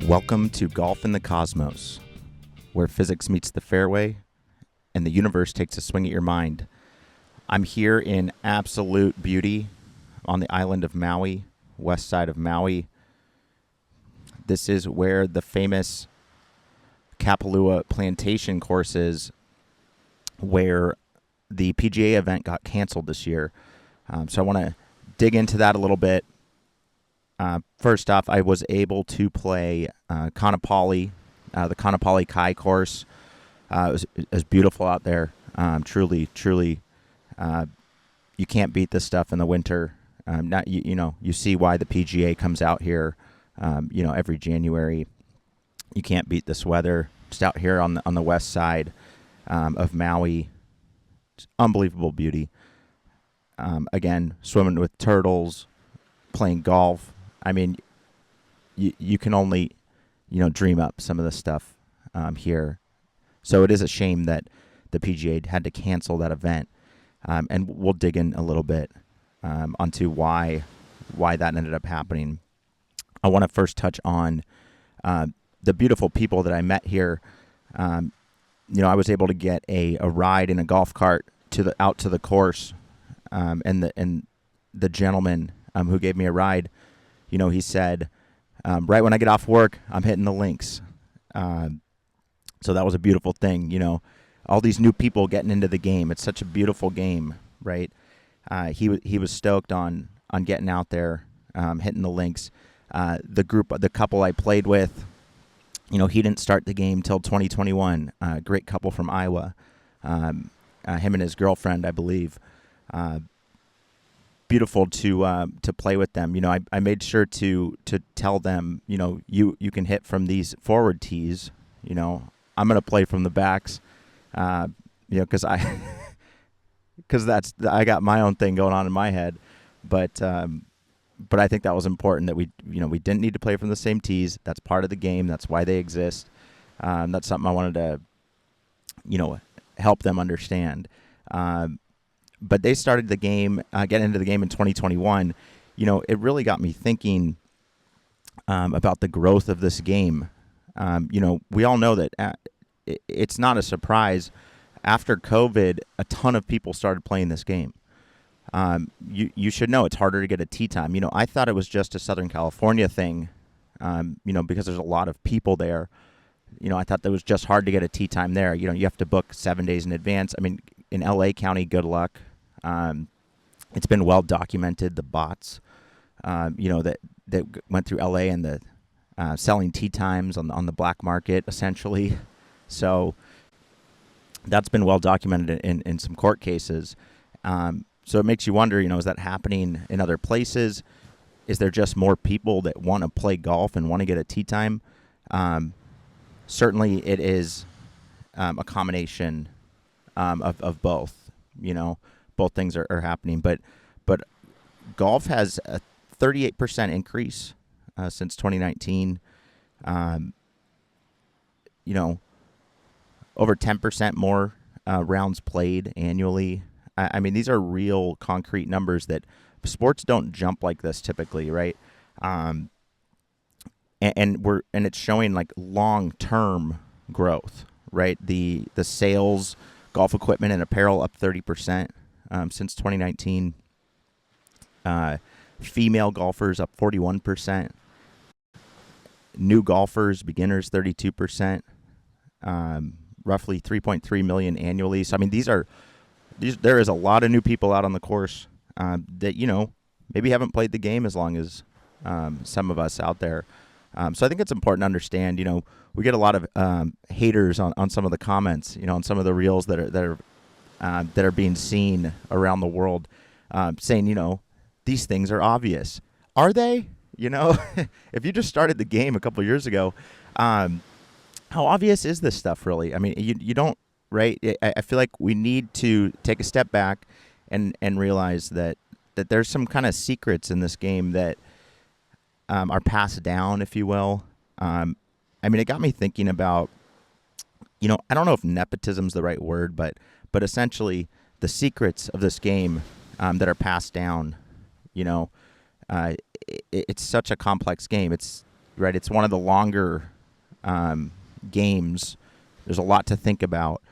Welcome to Golf in the Cosmos, where physics meets the fairway and the universe takes a swing at your mind. I'm here in absolute beauty on the island of Maui, west side of Maui. This is where the famous Kapalua Plantation course is, where the PGA event got canceled this year. So I want to dig into that a little bit. First off, I was able to play Kaanapali, the Kaanapali Kai course. It was beautiful out there. Truly, you can't beat this stuff in the winter. You see why the PGA comes out here, every January. You can't beat this weather. Just out here on the west side of Maui, it's unbelievable beauty. Again, swimming with turtles, playing golf. I mean, you can only, dream up some of this stuff here. So it is a shame that the PGA had to cancel that event. And we'll dig in a little bit onto why that ended up happening. I want to first touch on the beautiful people that I met here. I was able to get a ride in a golf cart out to the course, and the gentleman who gave me a ride, he said, right when I get off work, I'm hitting the links. So that was a beautiful thing, all these new people getting into the game. It's such a beautiful game, right? He was stoked on getting out there, hitting the links. The couple I played with, he didn't start the game till 2021. Great couple from Iowa. Him and his girlfriend, I believe. Beautiful to play with them. I made sure to tell them, you can hit from these forward tees. I'm gonna play from the backs, because I got my own thing going on in my head, but I think that was important that we didn't need to play from the same tees. That's part of the game. That's why they exist. That's something I wanted to, help them understand. But they started the game, getting into the game in 2021. It really got me thinking about the growth of this game. We all know that it's not a surprise. After COVID, a ton of people started playing this game. You should know it's harder to get a tee time. I thought it was just a Southern California thing, because there's a lot of people there. I thought that was just hard to get a tee time there. You have to book 7 days in advance. I mean, in LA County, good luck. It's been well documented, the bots, that went through LA and the selling tee times on the black market, essentially. So that's been well documented in some court cases. So it makes you wonder, is that happening in other places? Is there just more people that want to play golf and want to get a tee time? Certainly it is a combination of both. Both things are happening. But golf has a 38% increase since 2019. Over 10% more rounds played annually. I mean, these are real concrete numbers that sports don't jump like this typically, right? And it's showing like long-term growth, right? The sales, golf equipment and apparel up 30% since 2019. Female golfers up 41%. New golfers, beginners, 32%. Roughly 3.3 million annually. So I mean, there is a lot of new people out on the course that maybe haven't played the game as long as some of us out there. So I think it's important to understand. We get a lot of haters on some of the comments. On some of the reels that are being seen around the world, saying these things are obvious. Are they? If you just started the game a couple of years ago, how obvious is this stuff really? I mean, you don't, right? I feel like we need to take a step back and realize that there's some kind of secrets in this game that are passed down, if you will. I mean, it got me thinking about, I don't know if nepotism's the right word, but essentially the secrets of this game that are passed down. It's such a complex game. It's right? It's one of the longer games. There's a lot to think about.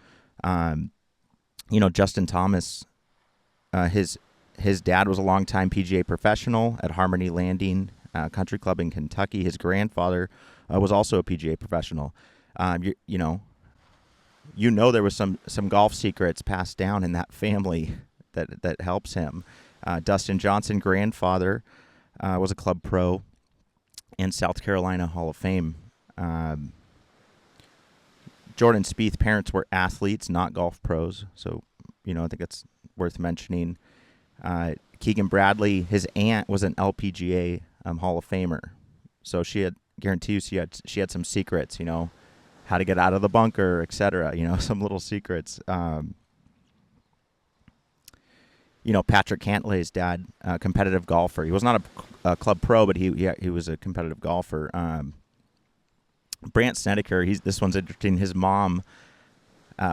Justin Thomas, his dad was a longtime PGA professional at Harmony Landing Country Club in Kentucky. His grandfather was also a PGA professional. There was some golf secrets passed down in that family that helps him. Dustin Johnson, grandfather, was a club pro and South Carolina Hall of Fame. Jordan Spieth, parents were athletes, not golf pros. So, I think it's worth mentioning. Keegan Bradley, his aunt was an LPGA Hall of Famer. So she had some secrets, how to get out of the bunker, etc. Some little secrets. Patrick Cantlay's dad, competitive golfer. He was not a club pro, but he was a competitive golfer. Brant Snedeker, this one's interesting. His mom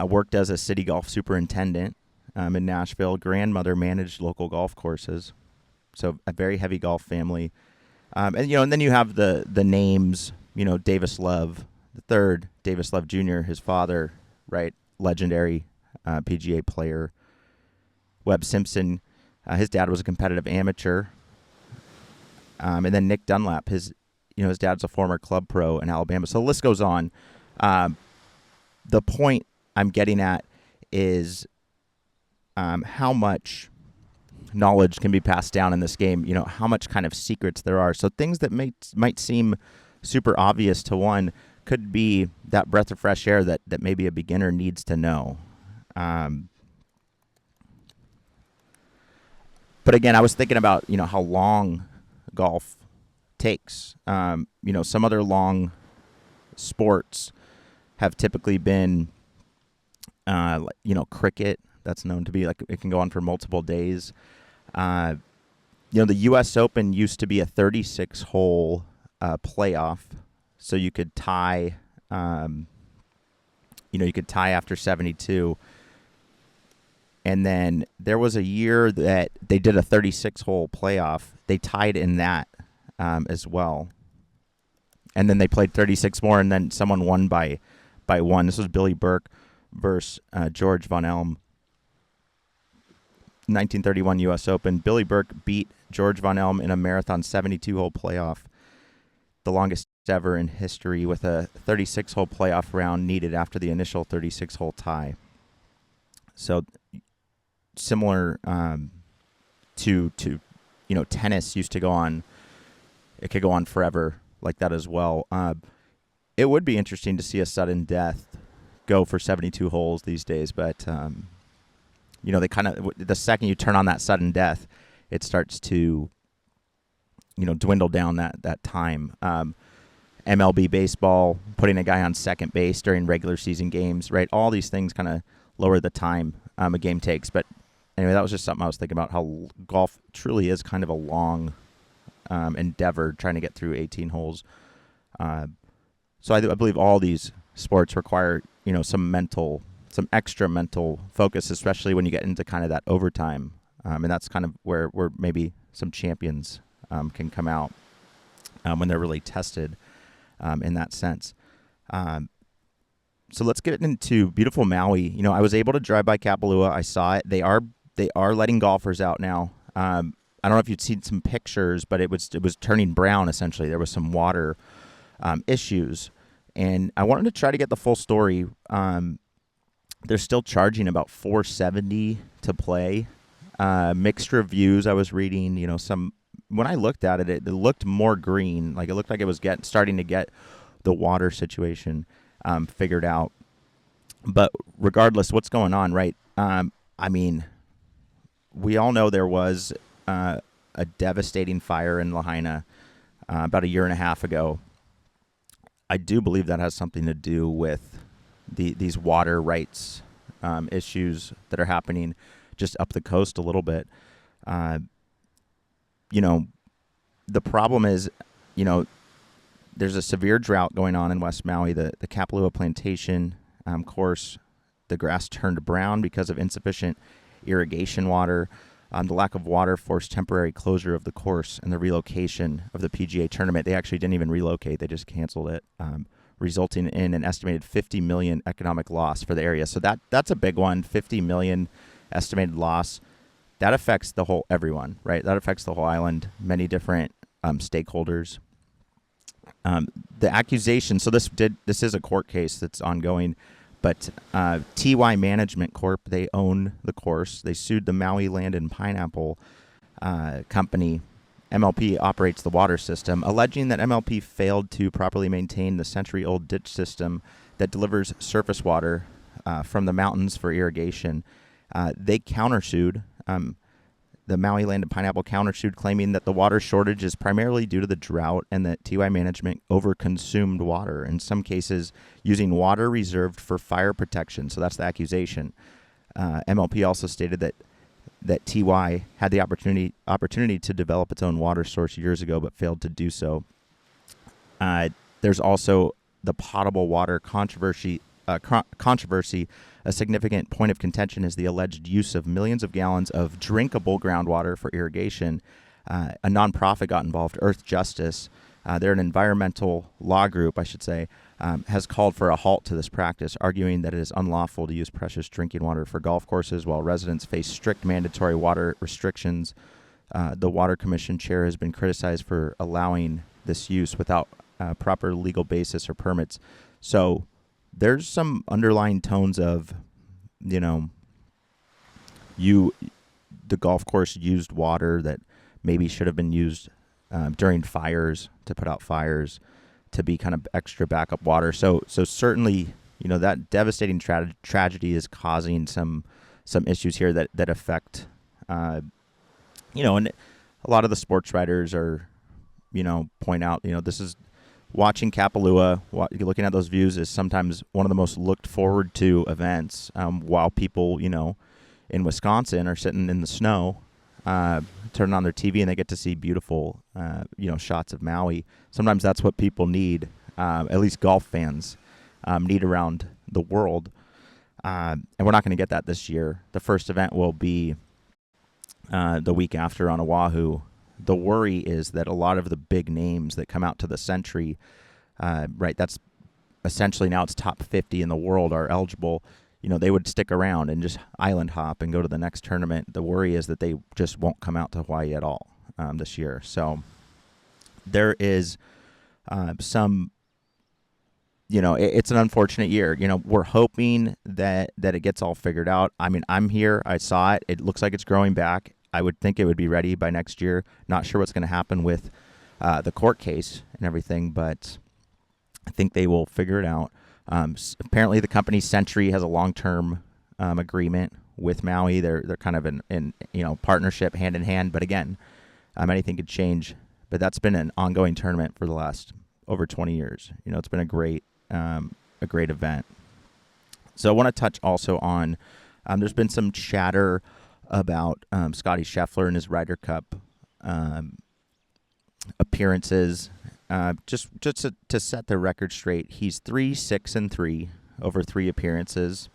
worked as a city golf superintendent in Nashville. Grandmother managed local golf courses. So a very heavy golf family. And then you have the names, Davis Love the third, Davis Love Jr., his father, right, legendary PGA player. Webb Simpson, his dad was a competitive amateur. And then Nick Dunlap, his dad's a former club pro in Alabama. So the list goes on. The point I'm getting at is how much knowledge can be passed down in this game, how much kind of secrets there are. So things that might seem super obvious to one could be that breath of fresh air that maybe a beginner needs to know. But again, I was thinking about, how long golf takes. Some other long sports have typically been, cricket. That's known to be it can go on for multiple days. The U.S. Open used to be a 36-hole playoff, so you could tie. You could tie after 72. And then there was a year that they did a 36-hole playoff. They tied in that as well. And then they played 36 more, and then someone won by one. This was Billy Burke versus George Von Elm. 1931 U.S. Open. Billy Burke beat George Von Elm in a marathon 72-hole playoff, the longest ever in history, with a 36-hole playoff round needed after the initial 36-hole tie. So similar to tennis used to go on. It could go on forever like that as well. It would be interesting to see a sudden death go for 72 holes these days, but they kind of, the second you turn on that sudden death, it starts to dwindle down that time. MLB baseball, putting a guy on second base during regular season games, right? All these things kind of lower the time a game takes. But anyway, that was just something I was thinking about, how golf truly is kind of a long endeavor trying to get through 18 holes. So I believe all these sports require, some extra mental focus, especially when you get into kind of that overtime. And that's kind of where maybe some champions can come out when they're really tested in that sense. So let's get into beautiful Maui. I was able to drive by Kapalua. I saw it. They are letting golfers out now. I don't know if you'd seen some pictures, but it was turning brown essentially. There was some water issues, and I wanted to try to get the full story. They're still charging about $470 to play. Mixed reviews I was reading. When I looked at it, it looked more green. Like it looked like it was starting to get the water situation figured out. But regardless, what's going on, right? We all know there was a devastating fire in Lahaina about a year and a half ago. I do believe that has something to do with these water rights issues that are happening just up the coast a little bit. The problem is, there's a severe drought going on in West Maui. The Kapalua Plantation course, the grass turned brown because of insufficient irrigation water. The lack of water forced temporary closure of the course and the relocation of the PGA tournament. They actually didn't even relocate; they just canceled it, resulting in an estimated $50 million economic loss for the area. So that's a big one. $50 million estimated loss. That affects everyone, right? That affects the whole island. Many different stakeholders. The accusation. So this is a court case that's ongoing. But TY Management Corp, they own the course. They sued the Maui Land and Pineapple Company. MLP operates the water system, alleging that MLP failed to properly maintain the century-old ditch system that delivers surface water from the mountains for irrigation. They countersued. The Maui Land and Pineapple countersued, claiming that the water shortage is primarily due to the drought and that TY Management overconsumed water, in some cases using water reserved for fire protection. So that's the accusation. MLP also stated that TY had the opportunity to develop its own water source years ago, but failed to do so. There's also the potable water controversy. A significant point of contention is the alleged use of millions of gallons of drinkable groundwater for irrigation. A nonprofit got involved, Earth Justice. They're an environmental law group, I should say, has called for a halt to this practice, arguing that it is unlawful to use precious drinking water for golf courses while residents face strict mandatory water restrictions. The Water Commission chair has been criticized for allowing this use without proper legal basis or permits. So there's some underlying tones of, the golf course used water that maybe should have been used during fires, to put out fires, to be kind of extra backup water. So certainly, that devastating tragedy is causing some issues here that affect, and a lot of the sports writers are, point out, this is watching Kapalua, looking at those views is sometimes one of the most looked forward to events, while people, in Wisconsin are sitting in the snow, turning on their TV and they get to see beautiful, shots of Maui. Sometimes that's what people need, at least golf fans need around the world. And we're not going to get that this year. The first event will be the week after on Oahu. The worry is that a lot of the big names that come out to the Sentry, right, that's essentially now it's top 50 in the world are eligible. They would stick around and just island hop and go to the next tournament. The worry is that they just won't come out to Hawaii at all this year. So there is some, it's an unfortunate year. We're hoping that it gets all figured out. I mean, I'm here. I saw it. It looks like it's growing back. I would think it would be ready by next year. Not sure what's going to happen with the court case and everything, but I think they will figure it out. Apparently, the company Sentry has a long-term agreement with Maui. They're kind of in partnership, hand in hand. But again, anything could change. But that's been an ongoing tournament for the last over 20 years. It's been a great event. So I want to touch also on. There's been some chatter about Scottie Scheffler and his Ryder Cup appearances. Just to set the record straight, he's 3-6-3 over 3 appearances,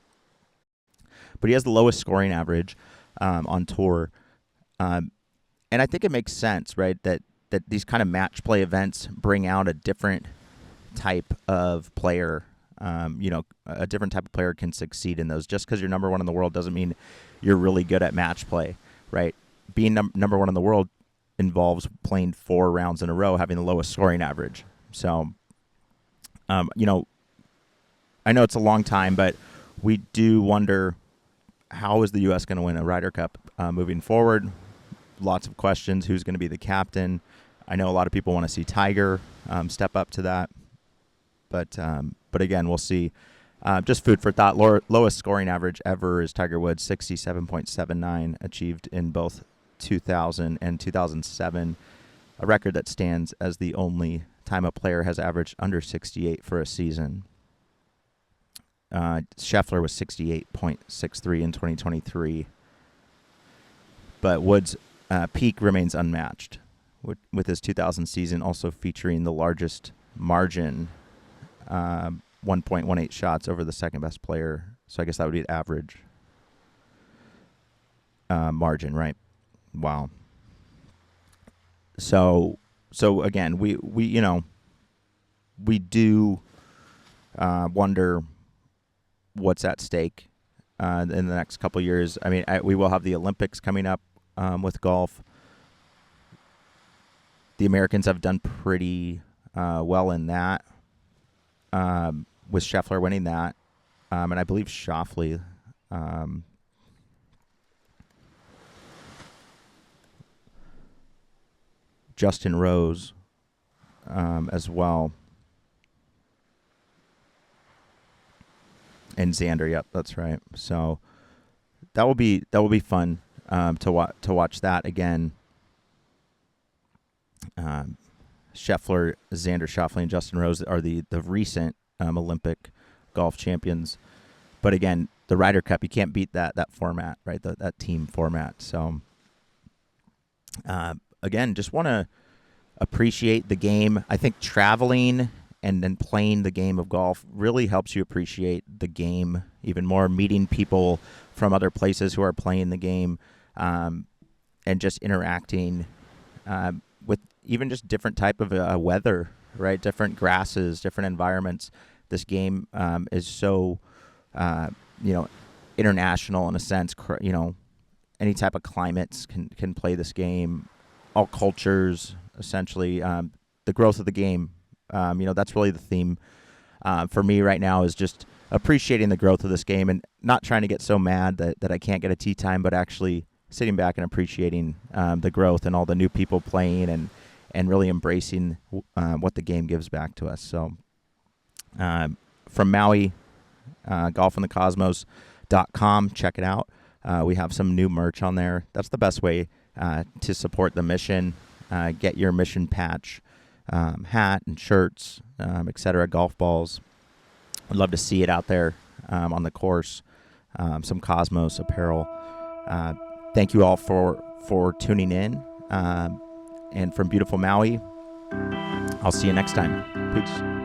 but he has the lowest scoring average on tour. And I think it makes sense, right, that these kind of match play events bring out a different type of player. A different type of player can succeed in those. Just because you're number one in the world doesn't mean you're really good at match play, right? Being number one in the world involves playing 4 rounds in a row, having the lowest scoring average. So, I know it's a long time, but we do wonder, how is the U.S. going to win a Ryder Cup moving forward? Lots of questions. Who's going to be the captain? I know a lot of people want to see Tiger step up to that. But again, we'll see. Just food for thought. Lowest scoring average ever is Tiger Woods, 67.79, achieved in both 2000 and 2007, a record that stands as the only time a player has averaged under 68 for a season. Scheffler was 68.63 in 2023. But Woods' peak remains unmatched, with his 2000 season also featuring the largest margin, 1.18 shots over the second best player. So I guess that would be the average margin, right? Wow. So again, we we do wonder what's at stake in the next couple of years. I mean, we will have the Olympics coming up with golf. The Americans have done pretty well in that, with Scheffler winning that, and I believe Schauffele. Justin Rose as well. And Xander, yep, that's right. So that will be fun to watch that again. Scheffler, Xander Schauffele, and Justin Rose are the recent Olympic golf champions. But again, the Ryder Cup, you can't beat that format, right? That team format. So again, just want to appreciate the game. I think traveling and then playing the game of golf really helps you appreciate the game even more. Meeting people from other places who are playing the game, and just interacting with even just different type of weather, right? Different grasses, different environments. This game is so, international in a sense. Any type of climates can play this game. All cultures, essentially. The growth of the game. That's really the theme for me right now, is just appreciating the growth of this game and not trying to get so mad that I can't get a tee time, but actually sitting back and appreciating the growth and all the new people playing and really embracing what the game gives back to us. So from Maui, golfinthecosmos.com, check it out. We have some new merch on there. That's the best way to support the mission. Get your mission patch, hat and shirts, etc., golf balls. I'd love to see it out there on the course. Some Cosmos apparel. Thank you all for tuning in. And from beautiful Maui, I'll see you next time. Peace.